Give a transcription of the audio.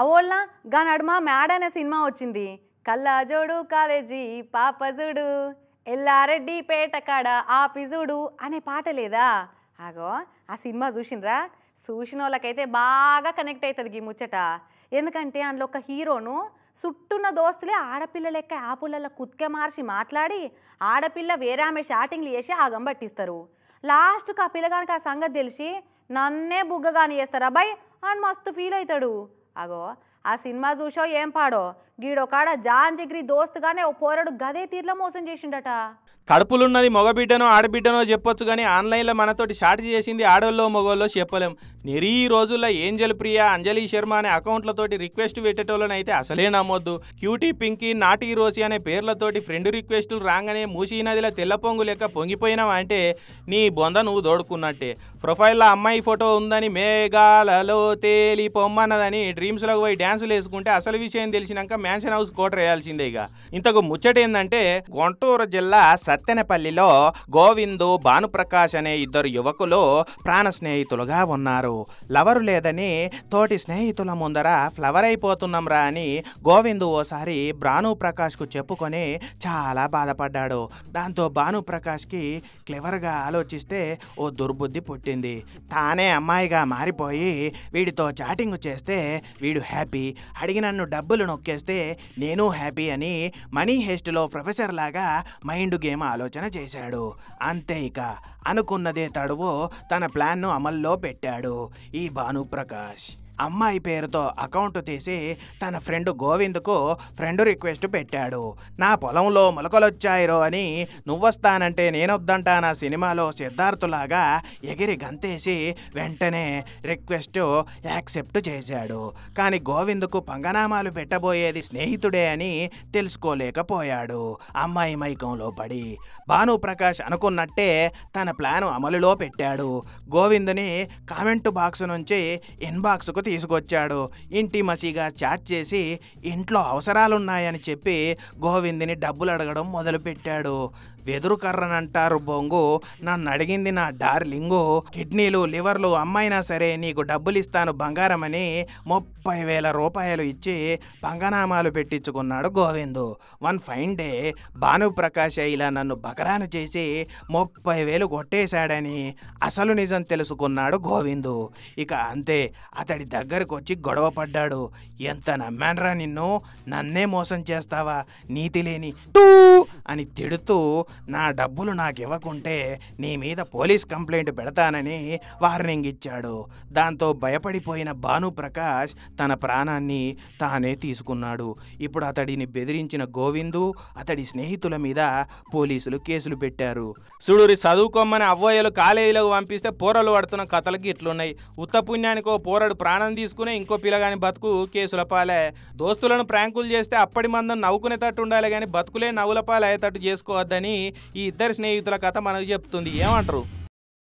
అవోళ్ళ గా నడుమ మ్యాడ్ అనే సినిమా వచ్చింది. కళ్ళజోడు కాలేజీ పాపజుడు ఎల్లారెడ్డి పేట కాడ ఆపిజుడు అనే పాట లేదా? ఆగో ఆ సినిమా చూసిండ్రా? చూసిన వాళ్ళకైతే బాగా కనెక్ట్ అవుతుంది ఈ ముచ్చట. ఎందుకంటే అందులో ఒక హీరోను చుట్టూన్న దోస్తులే ఆడపిల్ల లెక్క ఆపులలో కుత్కె మార్చి మాట్లాడి ఆడపిల్ల వేరే ఆమె షాటింగ్లు చేసి ఆగం పట్టిస్తారు. లాస్ట్కి ఆ పిల్లగానికి ఆ సంగతి తెలిసి నన్నే బుగ్గగాని చేస్తారు అబ్బాయి అని మస్తు ఫీల్ అవుతాడు. అగో ఆ సినిమా చూసో ఏం పాడో గీడొకాడ జాన్ జిగ్రీ దోస్తుగానే ఓ పోరడు గదే తీర్లో మోసం చేసిండట. కడుపులున్నది మగబిడ్డనో ఆడబిడ్డనో చెప్పొచ్చు కానీ ఆన్లైన్లో మనతోటి షార్ట్ చేసింది ఆడోళ్ళో మగోళ్ళో చెప్పలేం. నెరీ రోజుల్లో ఏంజల్ ప్రియా అంజలి శర్మ అనే అకౌంట్లతోటి రిక్వెస్ట్ పెట్టేటోళ్ళనైతే అసలే నమ్మొద్దు. క్యూటీ పింకీ నాటి రోసి అనే పేర్లతోటి ఫ్రెండ్ రిక్వెస్టులు రాగానే మూసీ నదిలో తెల్ల పొంగు లెక్క పొంగిపోయినావా అంటే నీ బొంద నువ్వు దోడుకున్నట్టే. ప్రొఫైల్లో అమ్మాయి ఫోటో ఉందని మేఘాలలో తేలి పొమ్మన్నదని డ్రీమ్స్లోకి పోయి డ్యాన్సులు వేసుకుంటే అసలు విషయం తెలిసినాక మ్యాన్షన్ హౌస్ కోట వేయాల్సిందే. ఇక ఇంతకు ముచ్చట ఏంటంటే గుంటూరు జిల్లా సత్తెనపల్లిలో గోవిందు భానుప్రకాష్ అనే ఇద్దరు యువకులు ప్రాణ స్నేహితులుగా ఉన్నారు. లవరు లేదని తోటి స్నేహితుల ముందర ఫ్లవర్ అయిపోతున్నాం రా అని గోవిందు ఓసారి భానుప్రకాష్కు చెప్పుకొని చాలా బాధపడ్డాడు. దాంతో భానుప్రకాష్కి క్లెవర్గా ఆలోచిస్తే ఓ దుర్బుద్ధి పుట్టింది. తానే అమ్మాయిగా మారిపోయి వీడితో చాటింగ్ చేస్తే వీడు హ్యాపీ, అడిగినన్ను డబ్బులు నొక్కేస్తే నేను హ్యాపీ అని మనీ హెస్ట్లో ప్రొఫెసర్ లాగా మైండ్ గేమ్ ఆలోచన చేశాడు. అంతే ఇక అనుకున్నదే తడువు తన ప్లాన్ను అమల్లో పెట్టాడు ఈ భానుప్రకాష్. అమ్మాయి పేరుతో అకౌంట్ తీసి తన ఫ్రెండ్ గోవింద్కు ఫ్రెండ్ రిక్వెస్ట్ పెట్టాడు. నా పొలంలో మొలకలొచ్చాయిరో అని నువ్వొస్తానంటే నేనొద్దంటా నా సినిమాలో సిద్ధార్థులాగా ఎగిరి గంతేసి వెంటనే రిక్వెస్ట్ యాక్సెప్ట్ చేశాడు. కానీ గోవింద్కు పంగనామాలు పెట్టబోయేది స్నేహితుడే అని తెలుసుకోలేకపోయాడు. అమ్మాయి మైకంలో పడి భానుప్రకాష్ అనుకున్నట్టే తన ప్లాను అమలులో పెట్టాడు. గోవిందుని కామెంట్ బాక్స్ నుంచి ఇన్బాక్స్కు తీసుకొచ్చాడు. ఇంటి మసిగా చాట్ చేసి ఇంట్లో అవసరాలున్నాయని చెప్పి గోవిందుని డబ్బులు అడగడం మొదలుపెట్టాడు. వెదురు కర్రనంటారు బొంగు, నన్ను అడిగింది నా డార్లింగు, కిడ్నీలు లివర్లు అమ్మైనా సరే నీకు డబ్బులు ఇస్తాను బంగారమని 30,000 రూపాయలు ఇచ్చి పంగనామాలు పెట్టించుకున్నాడు Govindu. One fine day Bhanuprakash ఇలా నన్ను బకరాను చేసి 30,000 కొట్టేశాడని అసలు నిజం తెలుసుకున్నాడు గోవిందు. ఇక అంతే అతడి దగ్గరకు వచ్చి గొడవ పడ్డాడు. ఎంత నమ్మాన్రా నిన్ను, నన్నే మోసం చేస్తావా నీతి లేని టూ అని తిడుతూ నా డబ్బులు నాకు ఇవ్వకుంటే నీ మీద పోలీస్ కంప్లైంట్ పెడతానని వార్నింగ్ ఇచ్చాడు. దాంతో భయపడిపోయిన భానుప్రకాష్ తన ప్రాణాన్ని తానే తీసుకున్నాడు. ఇప్పుడు అతడిని బెదిరించిన గోవిందు అతడి స్నేహితుల మీద పోలీసులు కేసులు పెట్టారు. సుడూరి చదువుకోమని అవ్వయ్యలు కాలేజీలకు పంపిస్తే పోరలు పడుతున్న కథలకి ఇట్లున్నాయి. ఉత్త పుణ్యానికో పోరడు ప్రాణం తీసుకునే ఇంకో పిల్లగాని బతుకు కేసుల పాలే. దోస్తులను ప్రాంకులు చేస్తే అప్పటి మందం నవ్వుకునేటట్టు ఉండాలి కానీ బతుకులే నవ్వుల పాలు అయ్యేటట్టు చేసుకోవద్దని ఈ ఇద్దరు స్నేహితుల కథ మనకు చెప్తుంది. ఏమంటారు?